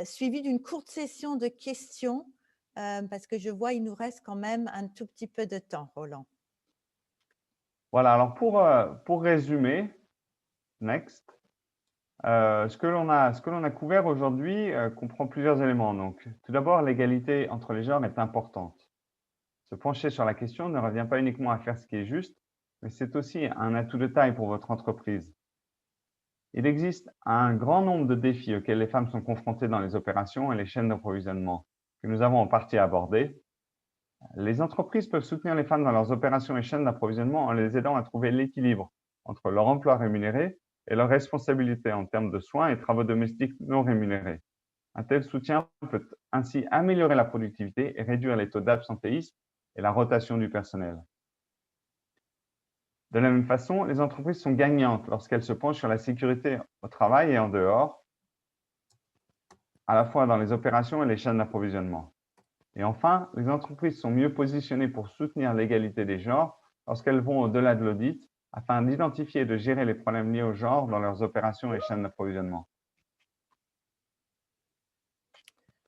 suivis d'une courte session de questions, parce que je vois il nous reste quand même un tout petit peu de temps, Roland. Voilà, alors pour résumer, next, ce que l'on a couvert aujourd'hui comprend plusieurs éléments. Donc, tout d'abord, l'égalité entre les genres est importante. Se pencher sur la question ne revient pas uniquement à faire ce qui est juste, mais c'est aussi un atout de taille pour votre entreprise. Il existe un grand nombre de défis auxquels les femmes sont confrontées dans les opérations et les chaînes d'approvisionnement, que nous avons en partie abordés. Les entreprises peuvent soutenir les femmes dans leurs opérations et chaînes d'approvisionnement en les aidant à trouver l'équilibre entre leur emploi rémunéré et leurs responsabilités en termes de soins et travaux domestiques non rémunérés. Un tel soutien peut ainsi améliorer la productivité et réduire les taux d'absentéisme et la rotation du personnel. De la même façon, les entreprises sont gagnantes lorsqu'elles se penchent sur la sécurité au travail et en dehors, à la fois dans les opérations et les chaînes d'approvisionnement. Et enfin, les entreprises sont mieux positionnées pour soutenir l'égalité des genres lorsqu'elles vont au-delà de l'audit afin d'identifier et de gérer les problèmes liés au genre dans leurs opérations et chaînes d'approvisionnement.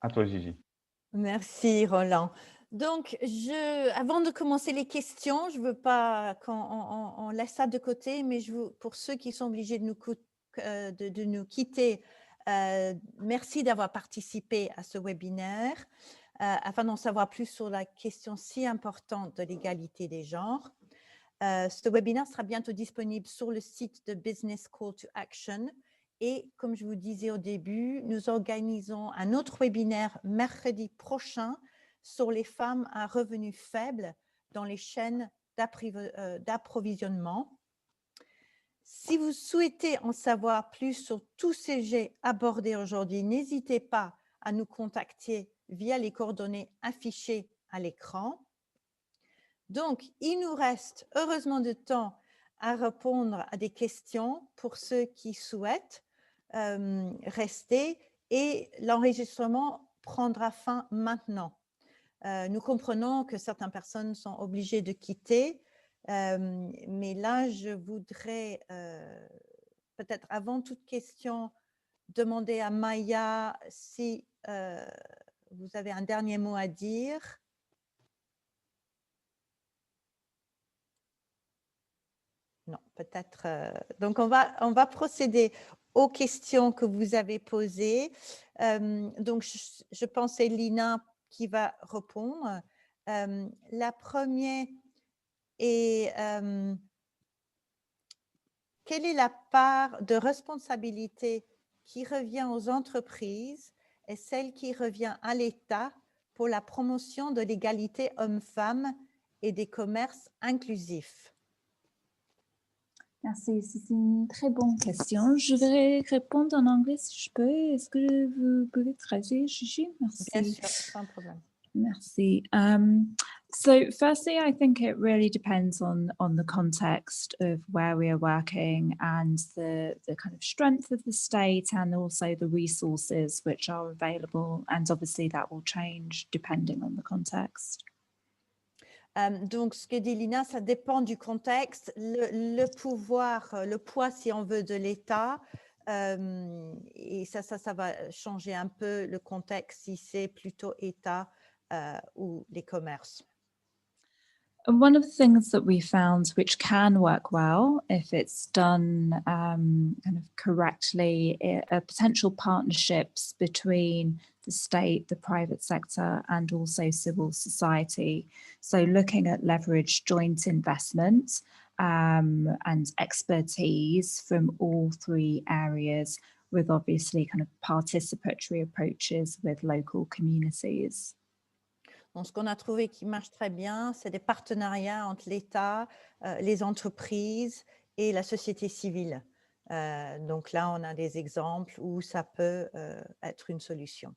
À toi, Gigi. Merci, Roland. Donc, avant de commencer les questions, je ne veux pas qu'on laisse ça de côté, mais pour ceux qui sont obligés de nous quitter, merci d'avoir participé à ce webinaire afin d'en savoir plus sur la question si importante de l'égalité des genres. Ce webinaire sera bientôt disponible sur le site de Business Call to Action. Et comme je vous disais au début, nous organisons un autre webinaire mercredi prochain sur les femmes à revenus faibles dans les chaînes d'approvisionnement. Si vous souhaitez en savoir plus sur tous ces sujets abordés aujourd'hui, n'hésitez pas à nous contacter via les coordonnées affichées à l'écran. Donc, il nous reste heureusement de temps à répondre à des questions pour ceux qui souhaitent rester et l'enregistrement prendra fin maintenant. Nous comprenons que certaines personnes sont obligées de quitter, mais là, je voudrais peut-être avant toute question demander à Maya si vous avez un dernier mot à dire. Non, peut-être. Donc, on va procéder aux questions que vous avez posées. Donc, je pense c'est Lina qui va répondre. La première est quelle est la part de responsabilité qui revient aux entreprises et celle qui revient à l'État pour la promotion de l'égalité hommes-femmes et des commerces inclusifs? Merci, c'est une très bonne question. Je vais répondre en anglais si je peux. Est-ce que vous pouvez traduire, Gigi? Merci. Bien sûr, sans problème. Merci. So firstly, I think it really depends on the context of where we are working and the kind of strength of the state and also the resources which are available. And obviously that will change depending on the context. Donc, ce que dit Lina, ça dépend du contexte, le pouvoir, le poids, si on veut, de l'État. Et ça va changer un peu le contexte si c'est plutôt État ou les commerces. One of the things that we found which can work well if it's done kind of correctly are potential partnerships between the state, the private sector, and also civil society. So looking at leverage joint investment and expertise from all three areas with obviously kind of participatory approaches with local communities. Donc, ce qu'on a trouvé qui marche très bien, c'est des partenariats entre l'État, les entreprises et la société civile. Donc là, on a des exemples où ça peut être une solution.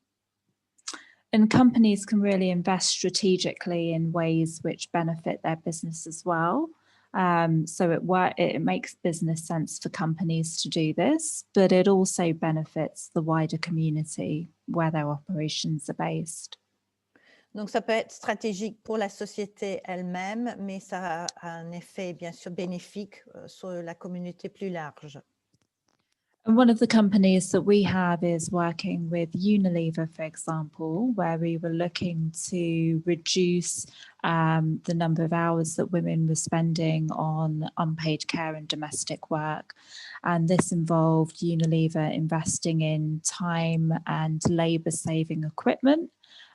And companies can really invest strategically in ways which benefit their business as well. So it makes business sense for companies to do this, but it also benefits the wider community where their operations are based. Donc, ça peut être stratégique pour la société elle-même, mais ça a un effet, bien sûr, bénéfique sur la communauté plus large. And one of the companies that we have is working with Unilever, for example, where we were looking to reduce the number of hours that women were spending on unpaid care and domestic work. And this involved Unilever investing in time and labour saving equipment.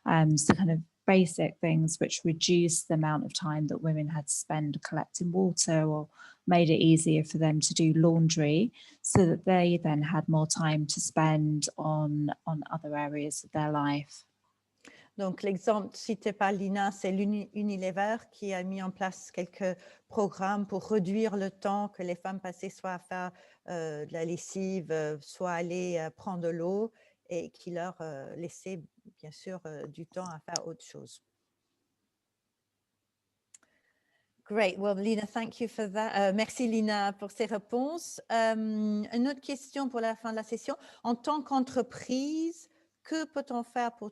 So kind of basic things which reduced the amount of time that women had to spend collecting water or made it easier for them to do laundry, so that they then had more time to spend on other areas of their life. Donc, l'exemple cité par Lina, c'est Unilever qui a mis en place quelques programmes pour réduire le temps que les femmes passaient soit à faire de la lessive, soit à aller prendre de l'eau, et qui leur laissait bien sûr du temps à faire autre chose. Great. Well, Lina, thank you for that. Merci, Lina, pour ces réponses. Une autre question pour la fin de la session. En tant qu'entreprise, que peut-on faire pour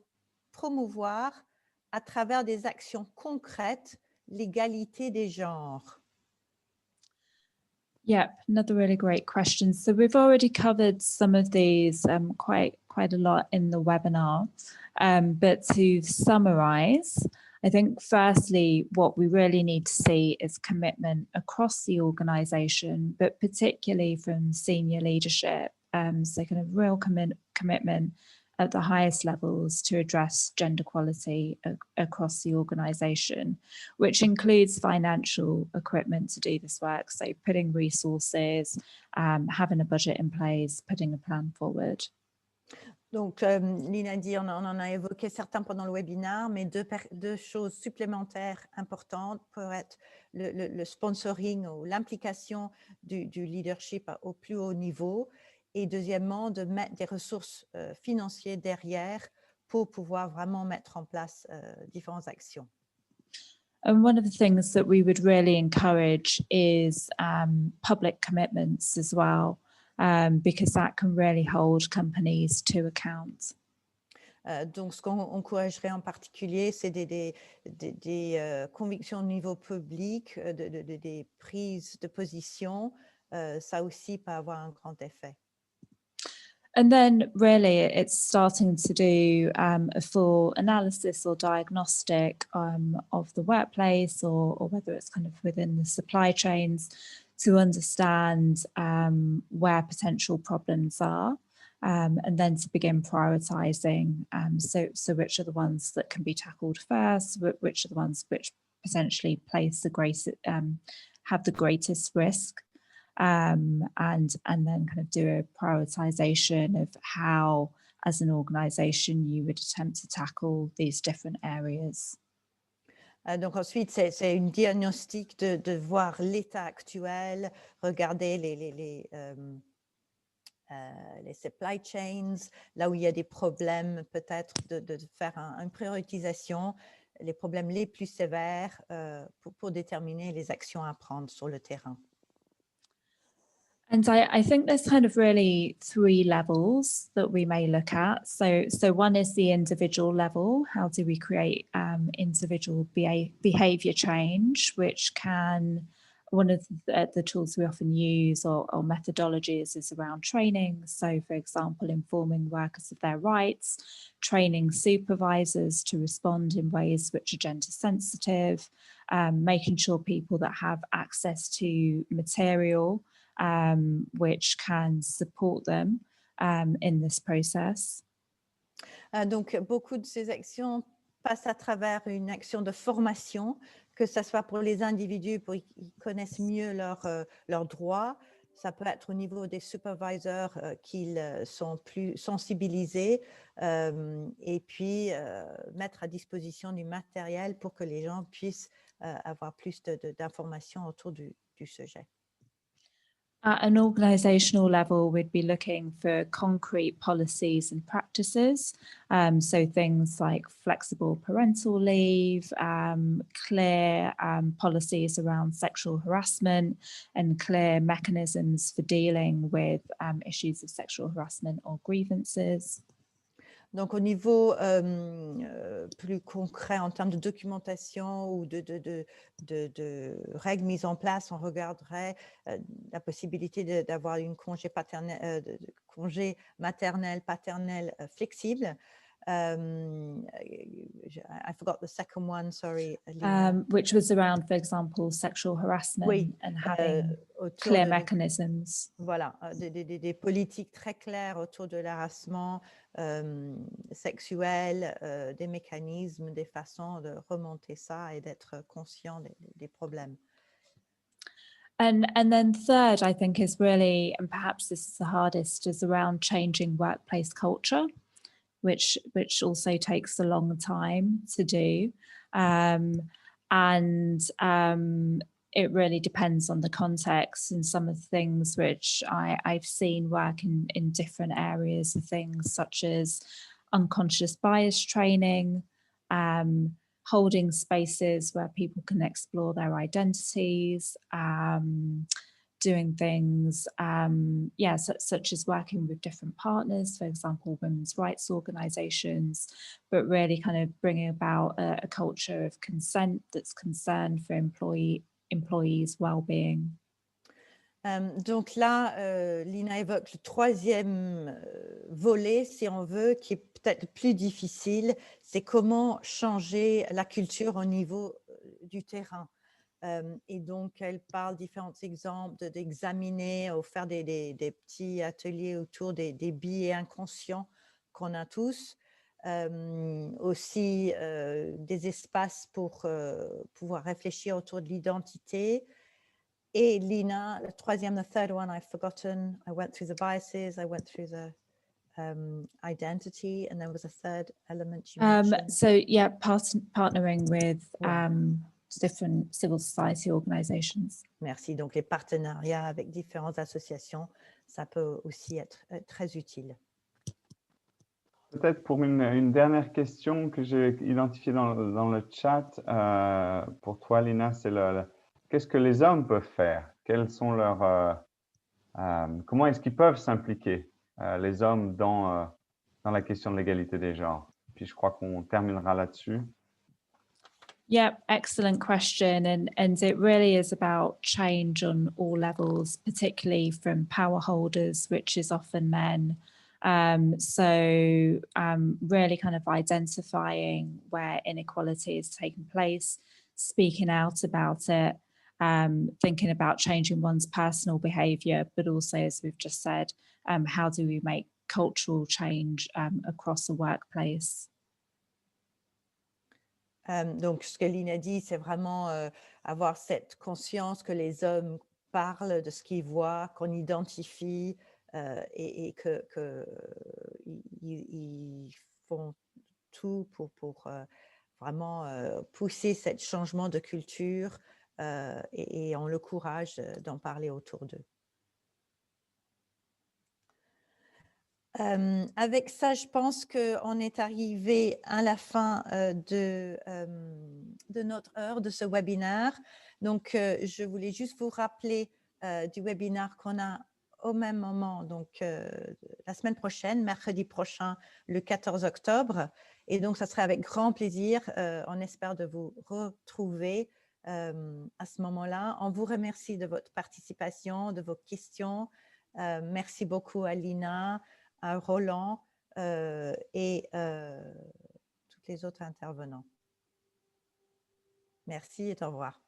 promouvoir à travers des actions concrètes l'égalité des genres? Yeah, another really great question. So we've already covered some of these quite a lot in the webinar, but to summarize, I think firstly, what we really need to see is commitment across the organisation, but particularly from senior leadership. So kind of real commitment at the highest levels to address gender equality across the organisation, which includes financial equipment to do this work. So putting resources, having a budget in place, putting a plan forward. Donc, Lina dit, on en a évoqué certains pendant le webinaire, mais deux choses supplémentaires importantes pour être le sponsoring ou l'implication du leadership au plus haut niveau, et deuxièmement, de mettre des ressources financières derrière pour pouvoir vraiment mettre en place différentes actions. And one of the things that we would really encourage is public commitments as well. Because that can really hold companies to account. Donc, ce qu'on encouragerait en particulier, c'est des convictions au niveau public, des prises de position. Ça aussi peut avoir un grand effet. And then really it's starting to do a full analysis or diagnostic of the workplace or whether it's kind of within the supply chains, to understand where potential problems are, and then to begin prioritizing. So which are the ones that can be tackled first, which are the ones which potentially place the greatest, have the greatest risk, and then kind of do a prioritization of how, as an organization, you would attempt to tackle these different areas. Donc ensuite, c'est une diagnostic de voir l'état actuel, regarder les supply chains, là où il y a des problèmes, peut-être de faire une priorisation, les problèmes les plus sévères pour déterminer les actions à prendre sur le terrain. And I think there's kind of really three levels that we may look at. So one is the individual level. How do we create individual behavior change, which can, one of the tools we often use or methodologies is around training. So for example, informing workers of their rights, training supervisors to respond in ways which are gender sensitive, making sure people that have access to material which can support them in this process. Donc, beaucoup de ces actions passent à travers une action de formation, que ce soit pour les individus, pour qu'ils connaissent mieux leurs droits. Ça peut être au niveau des supervisors qu'ils sont plus sensibilisés et puis mettre à disposition du matériel pour que les gens puissent avoir plus d'informations autour du sujet. At an organisational level, we'd be looking for concrete policies and practices. So things like flexible parental leave, clear policies around sexual harassment, and clear mechanisms for dealing with issues of sexual harassment or grievances. Donc, au niveau plus concret en termes de documentation ou de règles mises en place, on regarderait la possibilité d'avoir une congé maternel, paternel flexible. I forgot the second one, sorry. Lina. Which was around, for example, sexual harassment Oui, and having autour clear de- mechanisms. Voilà, des politiques très claires autour de l'harassement sexuel, des mécanismes, des façons de remonter ça et d'être conscient des problèmes. And then third, I think is really, and perhaps this is the hardest, is around changing workplace culture, which also takes a long time to do. It really depends on the context, and some of the things which I've seen work in different areas of things such as unconscious bias training, holding spaces where people can explore their identities, doing things, such as working with different partners, for example, women's rights organizations, but really kind of bringing about a culture of consent that's concerned for employees' well-being. Donc là, Lina évoque le troisième volet, si on veut, qui est peut-être plus difficile, c'est comment changer la culture au niveau du terrain. Et donc, elle parle différents exemples d'examiner ou faire des petits ateliers autour des biais inconscients qu'on a tous. Aussi, des espaces pour pouvoir réfléchir autour de l'identité. Et Lina, the third one I've forgotten. I went through the biases, I went through the identity, and there was a third element you mentioned. So yeah, partnering with different civil society organizations. Merci. Donc les partenariats avec différentes associations, ça peut aussi être très utile. Peut-être pour une dernière question que j'ai identifiée dans le chat, pour toi, Lina, c'est qu'est-ce que les hommes peuvent faire? Quels sont leurs, comment est-ce qu'ils peuvent s'impliquer, les hommes, dans la question de l'égalité des genres? Puis je crois qu'on terminera là-dessus. Yeah, excellent question. And it really is about change on all levels, particularly from power holders, which is often men. Really kind of identifying where inequality is taking place, speaking out about it, thinking about changing one's personal behavior, but also, as we've just said, how do we make cultural change across the workplace? Donc, ce que Lina dit, c'est vraiment avoir cette conscience que les hommes parlent de ce qu'ils voient, qu'on identifie et qu'ils font tout pour vraiment pousser ce changement de culture et ont le courage d'en parler autour d'eux. Avec ça, je pense qu'on est arrivé à la fin de notre heure de ce webinaire. Donc, je voulais juste vous rappeler du webinaire qu'on a au même moment, donc la semaine prochaine, mercredi prochain, le 14 octobre. Et donc, ça serait avec grand plaisir. On espère de vous retrouver à ce moment-là. On vous remercie de votre participation, de vos questions. Merci beaucoup à Lina, à Roland et tous les autres intervenants. Merci et au revoir.